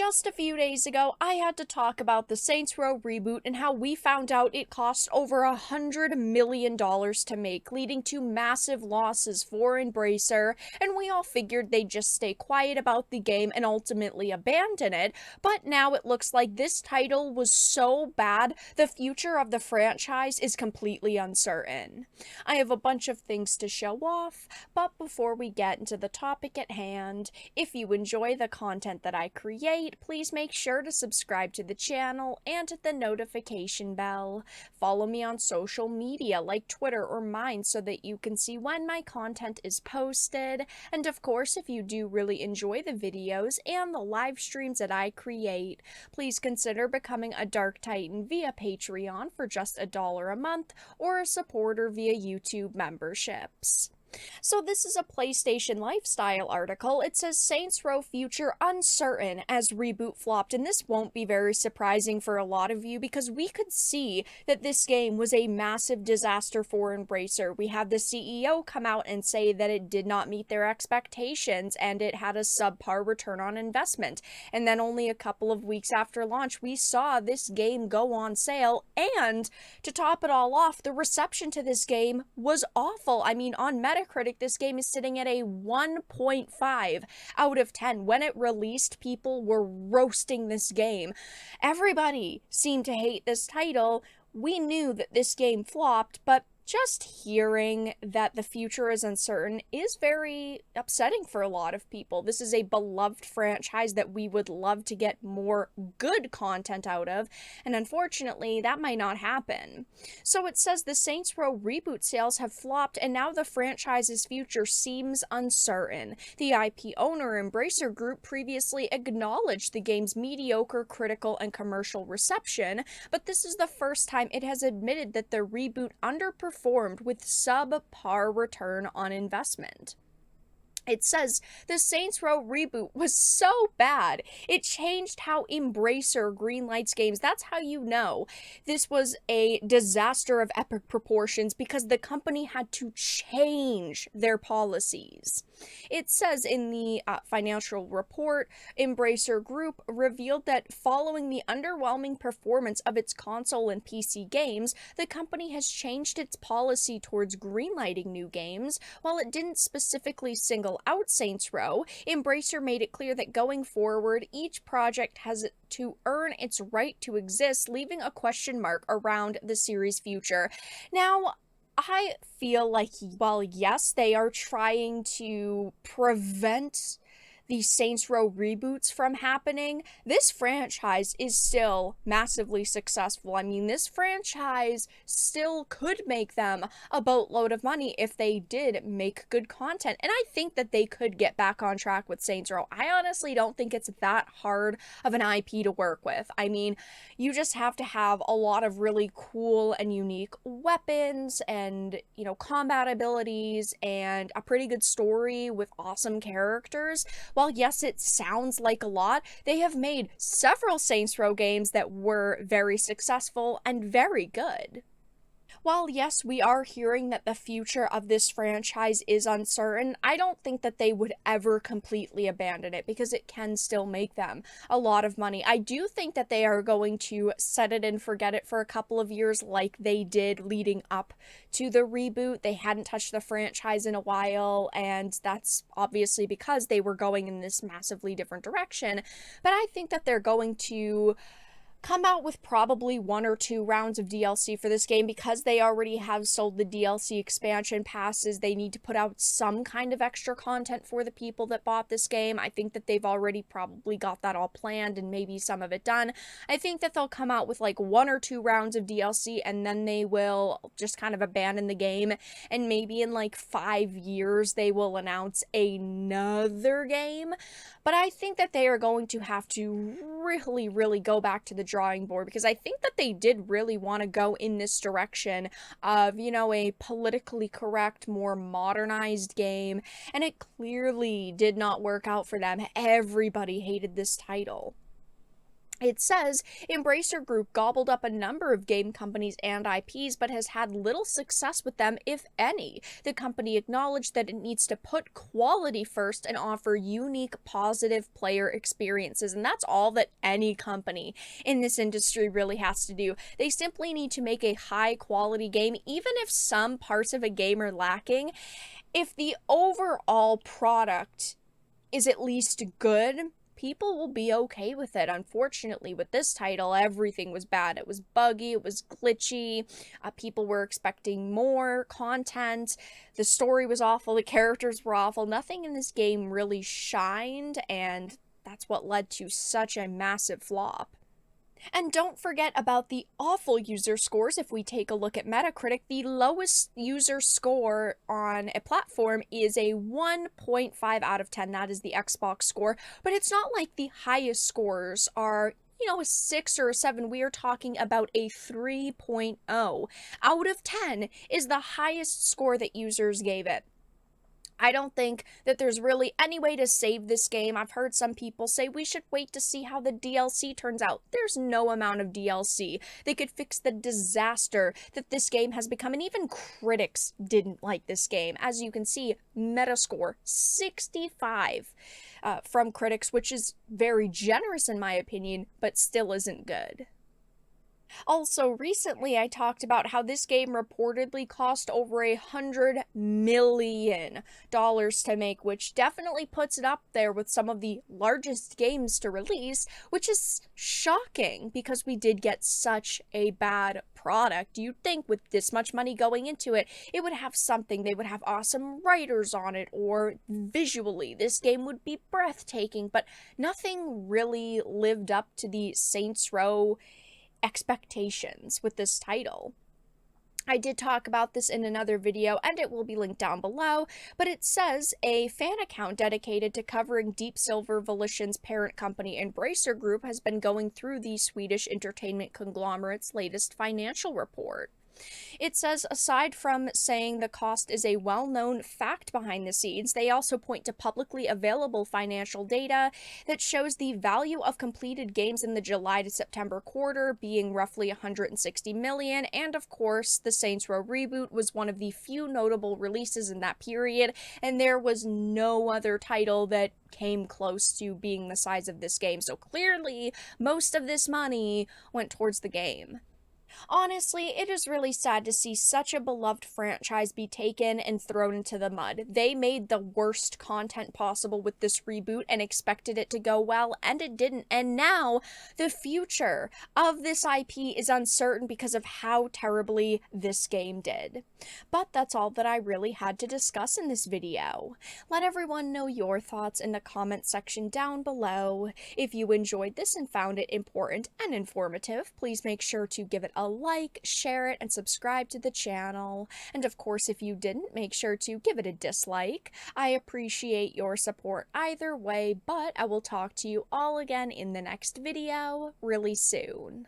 Just a few days ago, I had to talk about the Saints Row reboot and how we found out it cost over $100 million to make, leading to massive losses for Embracer, and we all figured they'd just stay quiet about the game and ultimately abandon it, but now it looks like this title was so bad, the future of the franchise is completely uncertain. I have a bunch of things to show off, but before we get into the topic at hand, if you enjoy the content that I create, please make sure to subscribe to the channel and hit the notification bell. Follow me on social media like Twitter or mine so that you can see when my content is posted. And of course, if you do really enjoy the videos and the live streams that I create, please consider becoming a Dark Titan via Patreon for just $1 a month or a supporter via YouTube memberships. So this is a PlayStation Lifestyle article. It says Saints Row future uncertain as Reboot flopped, and this won't be very surprising for a lot of you because we could see that this game was a massive disaster for Embracer. We had the CEO come out and say that it did not meet their expectations and it had a subpar return on investment. And then only a couple of weeks after launch, we saw this game go on sale, and to top it all off, the reception to this game was awful. I mean, on Metacritic, this game is sitting at a 1.5 out of 10. When it released, people were roasting this game. Everybody seemed to hate this title. We knew that this game flopped, but just hearing that the future is uncertain is very upsetting for a lot of people. This is a beloved franchise that we would love to get more good content out of, and unfortunately, that might not happen. So it says the Saints Row reboot sales have flopped, and now the franchise's future seems uncertain. The IP owner, Embracer Group, previously acknowledged the game's mediocre critical and commercial reception, but this is the first time it has admitted that the reboot underperformed with subpar return on investment. It says the Saints Row reboot was so bad, it changed how Embracer greenlights games. That's how you know this was a disaster of epic proportions, because the company had to change their policies. It says in the financial report, Embracer Group revealed that following the underwhelming performance of its console and PC games, the company has changed its policy towards greenlighting new games. While it didn't specifically single out Saints Row, Embracer made it clear that going forward, each project has to earn its right to exist, leaving a question mark around the series' future. Now, I feel like, while yes, they are trying to prevent the Saints Row reboots from happening, this franchise is still massively successful. I mean, this franchise still could make them a boatload of money if they did make good content. And I think that they could get back on track with Saints Row. I honestly don't think it's that hard of an IP to work with. I mean, you just have to have a lot of really cool and unique weapons and, you know, combat abilities and a pretty good story with awesome characters. While yes, it sounds like a lot, they have made several Saints Row games that were very successful and very good. While yes, we are hearing that the future of this franchise is uncertain, I don't think that they would ever completely abandon it, because it can still make them a lot of money. I do think that they are going to set it and forget it for a couple of years like they did leading up to the reboot. They hadn't touched the franchise in a while, and that's obviously because they were going in this massively different direction. But I think that they're going to come out with probably 1 or 2 rounds of DLC for this game, because they already have sold the DLC expansion passes. They need to put out some kind of extra content for the people that bought this game. I think that they've already probably got that all planned and maybe some of it done. I think that they'll come out with like 1 or 2 rounds of DLC, and then they will just kind of abandon the game, and maybe in like 5 years they will announce another game. But I think that they are going to have to really go back to the drawing board, because I think that they did really want to go in this direction of, you know, a politically correct, more modernized game, and it clearly did not work out for them. Everybody hated this title. It says Embracer Group gobbled up a number of game companies and IPs, but has had little success with them, if any. The company acknowledged that it needs to put quality first and offer unique, positive player experiences. And that's all that any company in this industry really has to do. They simply need to make a high quality game, even if some parts of a game are lacking. If the overall product is at least good, people will be okay with it. Unfortunately, with this title, everything was bad. It was buggy, it was glitchy, people were expecting more content, the story was awful, the characters were awful. Nothing in this game really shined, and that's what led to such a massive flop. And don't forget about the awful user scores. If we take a look at Metacritic, the lowest user score on a platform is a 1.5 out of 10. That is the Xbox score. But it's not like the highest scores are, a 6 or a 7. We are talking about a 3.0 out of 10 is the highest score that users gave it. I don't think that there's really any way to save this game. I've heard some people say we should wait to see how the DLC turns out. There's no amount of DLC that could fix the disaster that this game has become, and even critics didn't like this game. As you can see, Metascore 65 from critics, which is very generous in my opinion, but still isn't good. Also, recently I talked about how this game reportedly cost over $100 million to make, which definitely puts it up there with some of the largest games to release, which is shocking because we did get such a bad product. You'd think with this much money going into it, it would have something. They would have awesome writers on it, or visually, this game would be breathtaking, but nothing really lived up to the Saints Row expectations with this title. I did talk about this in another video, and it will be linked down below, but it says a fan account dedicated to covering Deep Silver Volition's parent company Embracer Group has been going through the Swedish entertainment conglomerate's latest financial report. It says, aside from saying the cost is a well-known fact behind the scenes, they also point to publicly available financial data that shows the value of completed games in the July to September quarter being roughly 160 million, and of course, the Saints Row Reboot was one of the few notable releases in that period, and there was no other title that came close to being the size of this game, so clearly, most of this money went towards the game. Honestly, it is really sad to see such a beloved franchise be taken and thrown into the mud. They made the worst content possible with this reboot and expected it to go well, and it didn't. And now, the future of this IP is uncertain because of how terribly this game did. But that's all that I really had to discuss in this video. Let everyone know your thoughts in the comment section down below. If you enjoyed this and found it important and informative, please make sure to give it a like, share it, and subscribe to the channel. And of course, if you didn't, make sure to give it a dislike. I appreciate your support either way, but I will talk to you all again in the next video really soon.